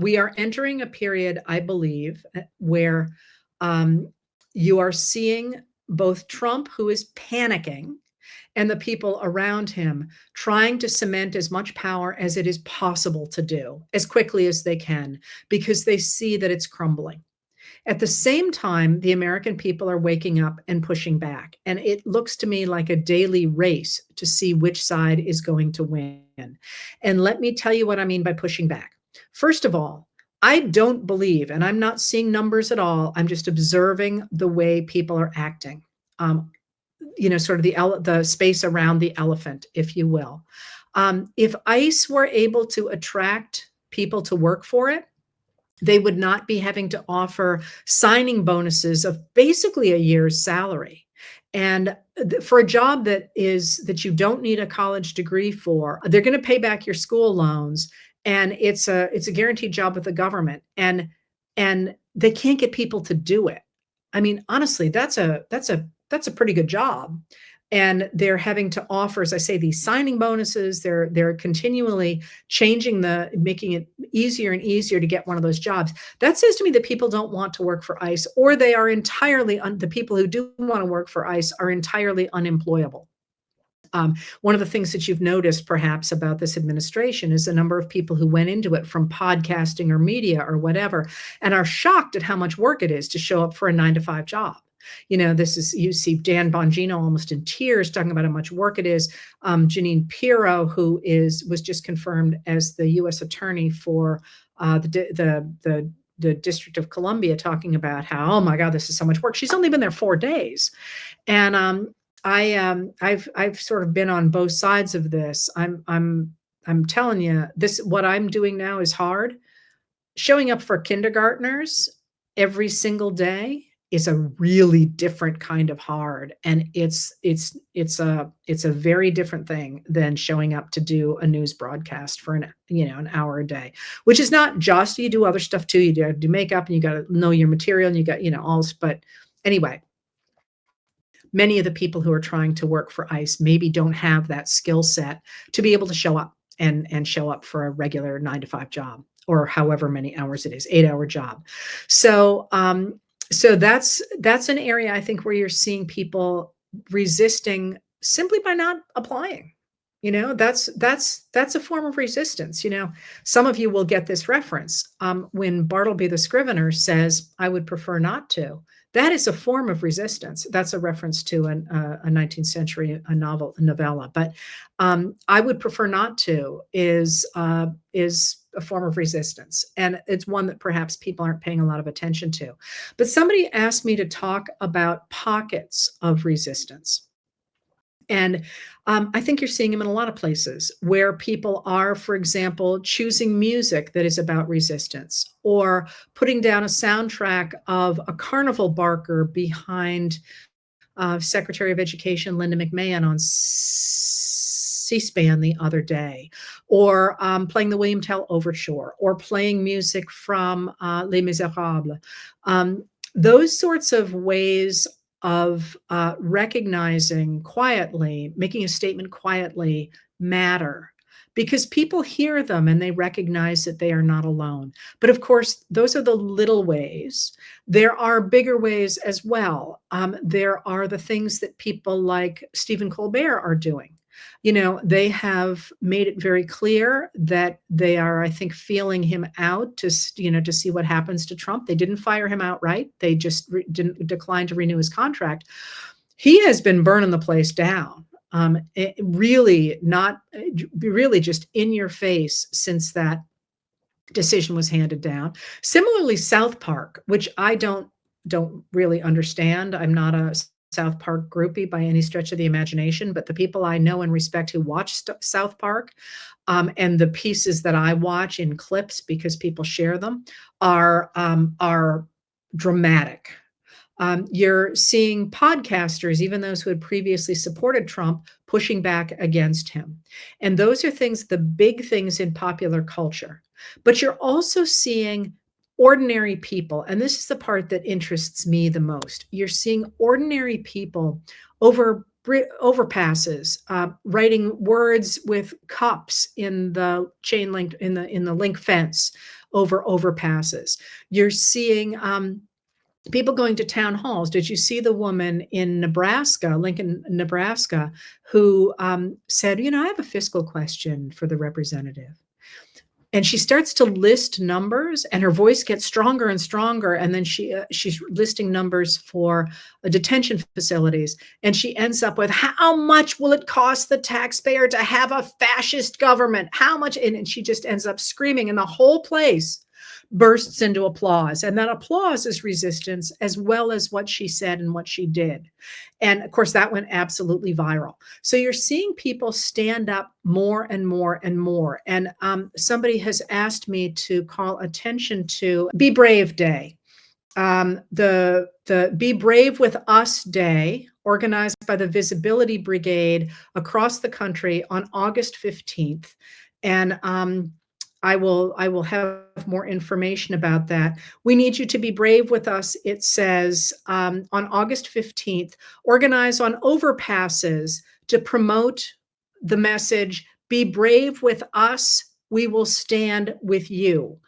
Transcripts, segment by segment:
we are entering a period, I believe, where um, you are seeing both Trump, who is panicking, and the people around him trying to cement as much power as it is possible to do as quickly as they can because they see that it's crumbling. At the same time, the American people are waking up and pushing back. And it looks to me like a daily race to see which side is going to win. And let me tell you what I mean by pushing back. First of all, I don't believe, and I'm not seeing numbers at all, I'm just observing the way people are acting. Um, sort of the space around the elephant, if you will. If ICE were able to attract people to work for it, they would not be having to offer signing bonuses of basically a year's salary. And for a job that you don't need a college degree for, they're going to pay back your school loans, and it's a guaranteed job with the government, and they can't get people to do it. I mean, honestly, that's a pretty good job. And they're having to offer, as I say, these signing bonuses. They're continually making it easier and easier to get one of those jobs. That says to me that people don't want to work for ICE, or they are the people who do want to work for ICE are entirely unemployable. One of the things that you've noticed perhaps about this administration is the number of people who went into it from podcasting or media or whatever, and are shocked at how much work it is to show up for a 9-to-5 job. You see Dan Bongino almost in tears talking about how much work it is. Jeanine Pirro, who was just confirmed as the U.S. attorney for the District of Columbia, talking about how, oh my God, this is so much work. She's only been there 4 days. And I've sort of been on both sides of this. I'm telling you, what I'm doing now is hard. Showing up for kindergartners every single day is a really different kind of hard, and it's a very different thing than showing up to do a news broadcast for an hour a day, which is not just, you do other stuff too. You do makeup, and you got to know your material, and you got all. But anyway, many of the people who are trying to work for ICE maybe don't have that skill set to be able to show up and show up for a regular 9-to-5 job, or however many hours it is, 8-hour job. So that's an area, I think, where you're seeing people resisting simply by not applying. That's a form of resistance. Some of you will get this reference. When Bartleby the Scrivener says, "I would prefer not to," that is a form of resistance. That's a reference to a 19th century novella. But "I would prefer not to" is a form of resistance, and it's one that perhaps people aren't paying a lot of attention to. But somebody asked me to talk about pockets of resistance. And I think you're seeing them in a lot of places where people are, for example, choosing music that is about resistance, or putting down a soundtrack of a carnival barker behind Secretary of Education Linda McMahon on C-SPAN the other day, or playing the William Tell Overture, or playing music from Les Miserables. Those sorts of ways of recognizing quietly, making a statement quietly, matter, because people hear them and they recognize that they are not alone. But of course, those are the little ways. There are bigger ways as well. There are the things that people like Stephen Colbert are doing. They have made it very clear that they are, I think, feeling him out to see what happens to Trump. They didn't fire him outright. They just didn't decline to renew his contract. He has been burning the place down. Really just in your face since that decision was handed down. Similarly, South Park, which I don't really understand. I'm not a South Park groupie by any stretch of the imagination, but the people I know and respect who watch South Park, and the pieces that I watch in clips because people share them, are dramatic. You're seeing podcasters, even those who had previously supported Trump, pushing back against him. And those are the big things in popular culture. But you're also seeing ordinary people, and this is the part that interests me the most. You're seeing ordinary people over overpasses, writing words with cups in the chain link, in the link fence, over overpasses. You're seeing people going to town halls. Did you see the woman in Nebraska, Lincoln, Nebraska, who said, you know, I have a fiscal question for the representative? And she starts to list numbers, and her voice gets stronger and stronger. And then she's listing numbers for detention facilities, and she ends up with, how much will it cost the taxpayer to have a fascist government? How much? And she just ends up screaming, and the whole place bursts into applause. And that applause is resistance, as well as what she said and what she did. And of course, that went absolutely viral. So you're seeing people stand up more and more and more. And somebody has asked me to call attention to Be Brave Day. The Be Brave with Us Day, organized by the Visibility Brigade across the country on August 15th. And I will have more information about that. We need you to be brave with us, it says, on August 15th. Organize on overpasses to promote the message, be brave with us, we will stand with you.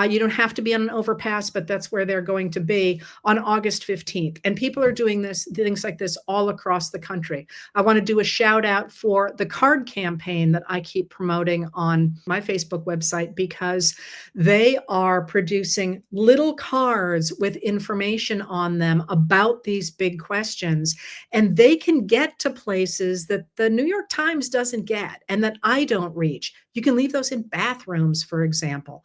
You don't have to be on an overpass, but that's where they're going to be on August 15th. And people are doing things like this all across the country. I want to do a shout out for the card campaign that I keep promoting on my Facebook website, because they are producing little cards with information on them about these big questions. And they can get to places that the New York Times doesn't get and that I don't reach. You can leave those in bathrooms, for example,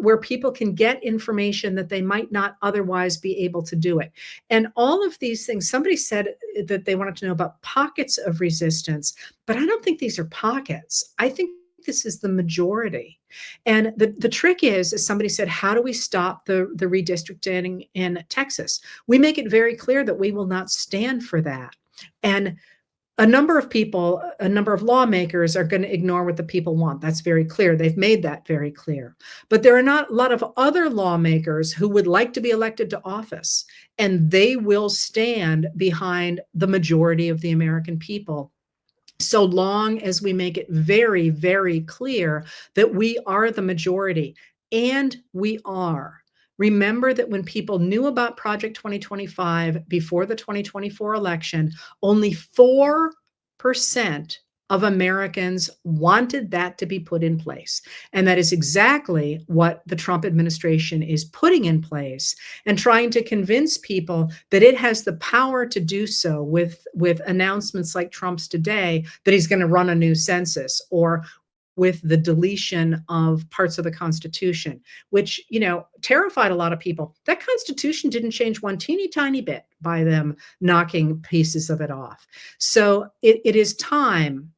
where people can get information that they might not otherwise be able to do it. And all of these things, somebody said that they wanted to know about pockets of resistance, but I don't think these are pockets. I think this is the majority. And the trick is, as somebody said, how do we stop the redistricting in Texas? We make it very clear that we will not stand for that. And a number of people, a number of lawmakers are going to ignore what the people want. That's very clear. They've made that very clear. But there are not a lot of other lawmakers who would like to be elected to office, and they will stand behind the majority of the American people, so long as we make it very, very clear that we are the majority. And we are. Remember that when people knew about Project 2025 before the 2024 election, only 4% of Americans wanted that to be put in place. And that is exactly what the Trump administration is putting in place, and trying to convince people that it has the power to do so with announcements like Trump's today, that he's going to run a new census, or with the deletion of parts of the Constitution, which, you know, terrified a lot of people. That Constitution didn't change one teeny tiny bit by them knocking pieces of it off. So it is time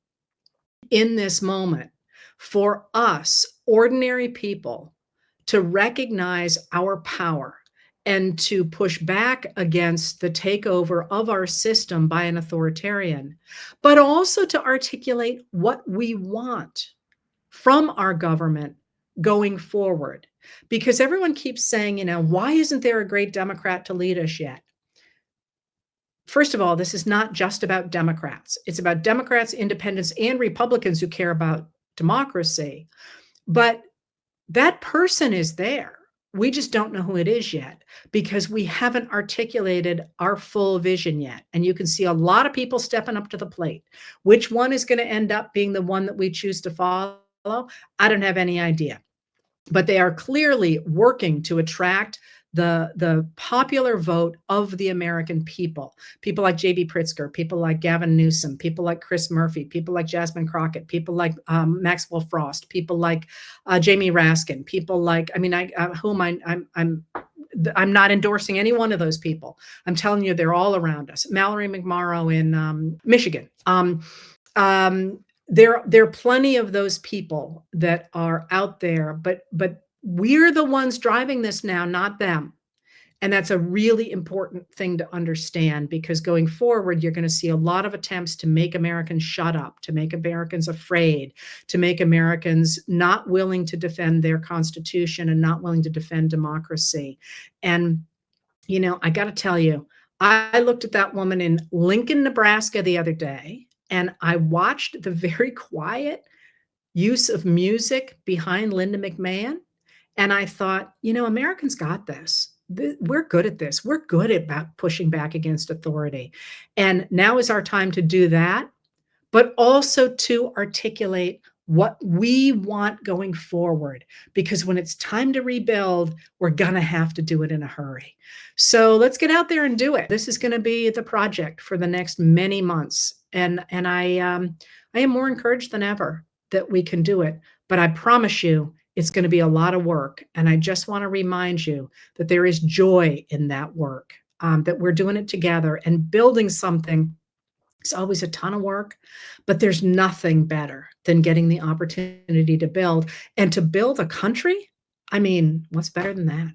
in this moment for us, ordinary people, to recognize our power and to push back against the takeover of our system by an authoritarian, but also to articulate what we want from our government going forward. Because everyone keeps saying, you know, why isn't there a great Democrat to lead us yet? First of all, this is not just about Democrats. It's about Democrats, independents, and Republicans who care about democracy. But that person is there. We just don't know who it is yet, because we haven't articulated our full vision yet. And you can see a lot of people stepping up to the plate. Which one is going to end up being the one that we choose to follow? I don't have any idea. But they are clearly working to attract the popular vote of the American people. People like J.B. Pritzker, people like Gavin Newsom, people like Chris Murphy, people like Jasmine Crockett, people like Maxwell Frost, people like Jamie Raskin, people like, I mean, I'm not endorsing any one of those people. I'm telling you, they're all around us. Mallory McMorrow in Michigan. There are plenty of those people that are out there, but we're the ones driving this now, not them. And that's a really important thing to understand, because going forward, you're going to see a lot of attempts to make Americans shut up, to make Americans afraid, to make Americans not willing to defend their Constitution and not willing to defend democracy. And, you know, I got to tell you, I looked at that woman in Lincoln, Nebraska the other day, and I watched the very quiet use of music behind Linda McMahon. And I thought, Americans got this. We're good at this. We're good at pushing back against authority. And now is our time to do that, but also to articulate what we want going forward. Because when it's time to rebuild, we're going to have to do it in a hurry. So let's get out there and do it. This is going to be the project for the next many months. And I am more encouraged than ever that we can do it. But I promise you, it's going to be a lot of work. And I just want to remind you that there is joy in that work, that we're doing it together and building something. It's always a ton of work, but there's nothing better than getting the opportunity to build and to build a country. I mean, what's better than that?